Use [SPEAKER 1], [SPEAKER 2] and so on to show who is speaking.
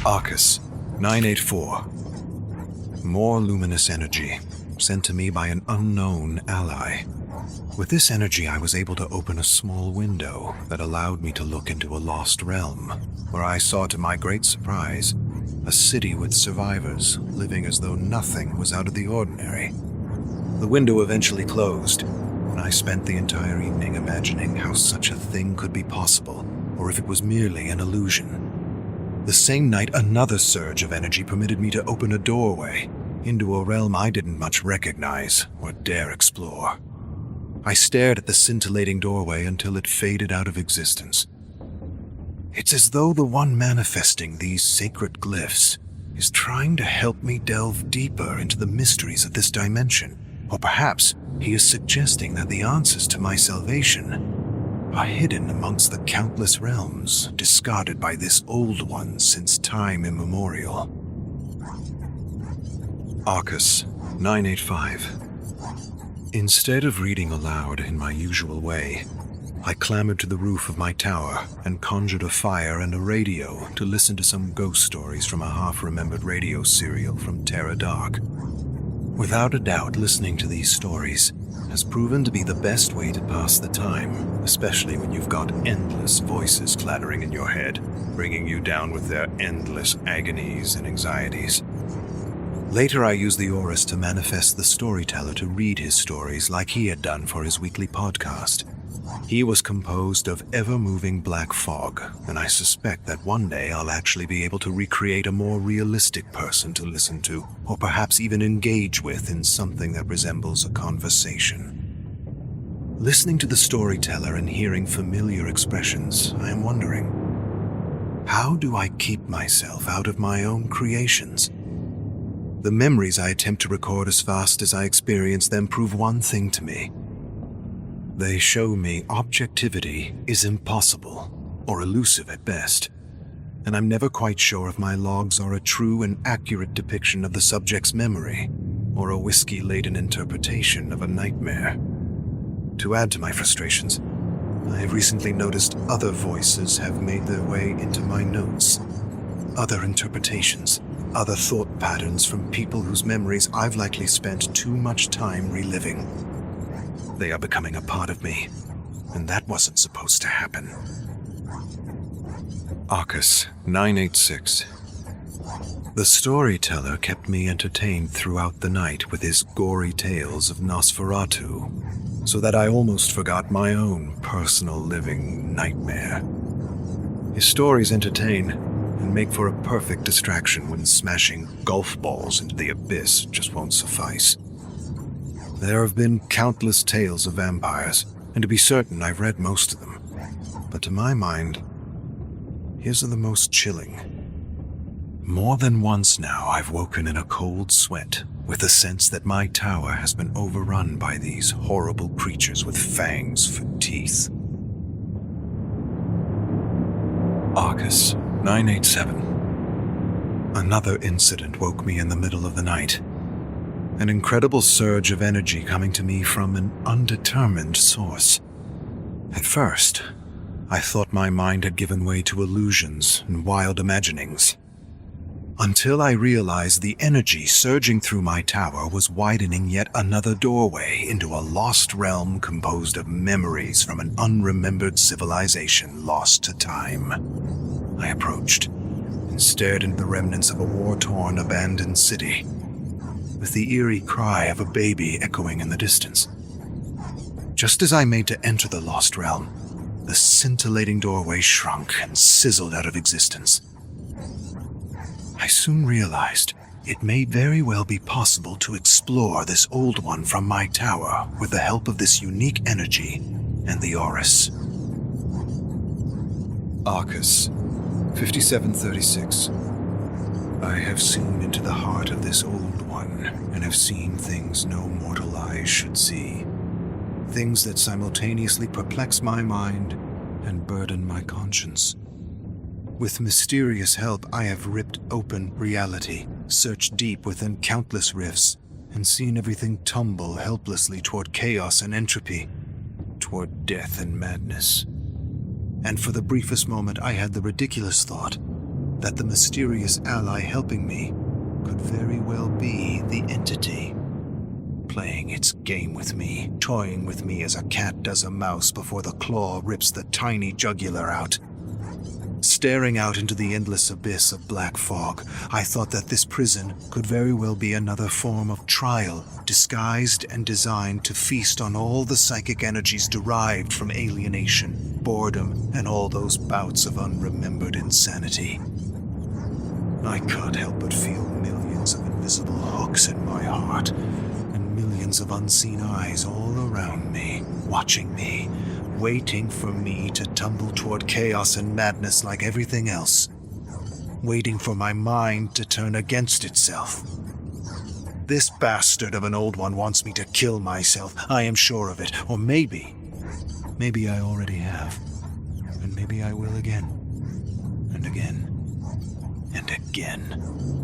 [SPEAKER 1] Arcus, 984. More luminous energy, sent to me by an unknown ally. With this energy, I was able to open a small window that allowed me to look into a lost realm, where I saw, to my great surprise, a city with survivors living as though nothing was out of the ordinary. The window eventually closed, and I spent the entire evening imagining how such a thing could be possible, or if it was merely an illusion. The same night, another surge of energy permitted me to open a doorway into a realm I didn't much recognize or dare explore. I stared at the scintillating doorway until it faded out of existence. It's as though the one manifesting these sacred glyphs is trying to help me delve deeper into the mysteries of this dimension, or perhaps he is suggesting that the answers to my salvation are hidden amongst the countless realms discarded by this old one since time immemorial. Arcus, 985. Instead of reading aloud in my usual way, I clambered to the roof of my tower and conjured a fire and a radio to listen to some ghost stories from a half-remembered radio serial from Terra Dark. Without a doubt, listening to these stories has proven to be the best way to pass the time, especially when you've got endless voices clattering in your head, bringing you down with their endless agonies and anxieties. Later, I used the Aurus to manifest the storyteller to read his stories like he had done for his weekly podcast. He was composed of ever-moving black fog, and I suspect that one day I'll actually be able to recreate a more realistic person to listen to, or perhaps even engage with in something that resembles a conversation. Listening to the storyteller and hearing familiar expressions, I am wondering, how do I keep myself out of my own creations? The memories I attempt to record as fast as I experience them prove one thing to me. They show me objectivity is impossible, or elusive at best, and I'm never quite sure if my logs are a true and accurate depiction of the subject's memory, or a whiskey-laden interpretation of a nightmare. To add to my frustrations, I have recently noticed other voices have made their way into my notes. Other interpretations, other thought patterns from people whose memories I've likely spent too much time reliving. They are becoming a part of me, and that wasn't supposed to happen. Arcus, 986. The storyteller kept me entertained throughout the night with his gory tales of Nosferatu, so that I almost forgot my own personal living nightmare. His stories entertain and make for a perfect distraction when smashing golf balls into the abyss just won't suffice. There have been countless tales of vampires, and to be certain, I've read most of them. But to my mind, his are the most chilling. More than once now, I've woken in a cold sweat, with the sense that my tower has been overrun by these horrible creatures with fangs for teeth. Arcus, 987. Another incident woke me in the middle of the night. An incredible surge of energy coming to me from an undetermined source. At first, I thought my mind had given way to illusions and wild imaginings, until I realized the energy surging through my tower was widening yet another doorway into a lost realm composed of memories from an unremembered civilization lost to time. I approached and stared into the remnants of a war-torn, abandoned city, with the eerie cry of a baby echoing in the distance. Just as I made to enter the lost realm, the scintillating doorway shrunk and sizzled out of existence. I soon realized it may very well be possible to explore this old one from my tower with the help of this unique energy and the Aurus. Arcus, 5736. I have seen into the heart of this old one, and have seen things no mortal eyes should see. Things that simultaneously perplex my mind and burden my conscience. With mysterious help, I have ripped open reality, searched deep within countless rifts, and seen everything tumble helplessly toward chaos and entropy, toward death and madness. And for the briefest moment, I had the ridiculous thought that the mysterious ally helping me could very well be the entity, playing its game with me, toying with me as a cat does a mouse before the claw rips the tiny jugular out. Staring out into the endless abyss of black fog, I thought that this prison could very well be another form of trial, disguised and designed to feast on all the psychic energies derived from alienation, boredom, and all those bouts of unremembered insanity. I can't help but feel millions of invisible hooks in my heart, and millions of unseen eyes all around me, watching me, waiting for me to tumble toward chaos and madness like everything else, waiting for my mind to turn against itself. This bastard of an old one wants me to kill myself, I am sure of it, or maybe I already have, and maybe I will again, and again, and again.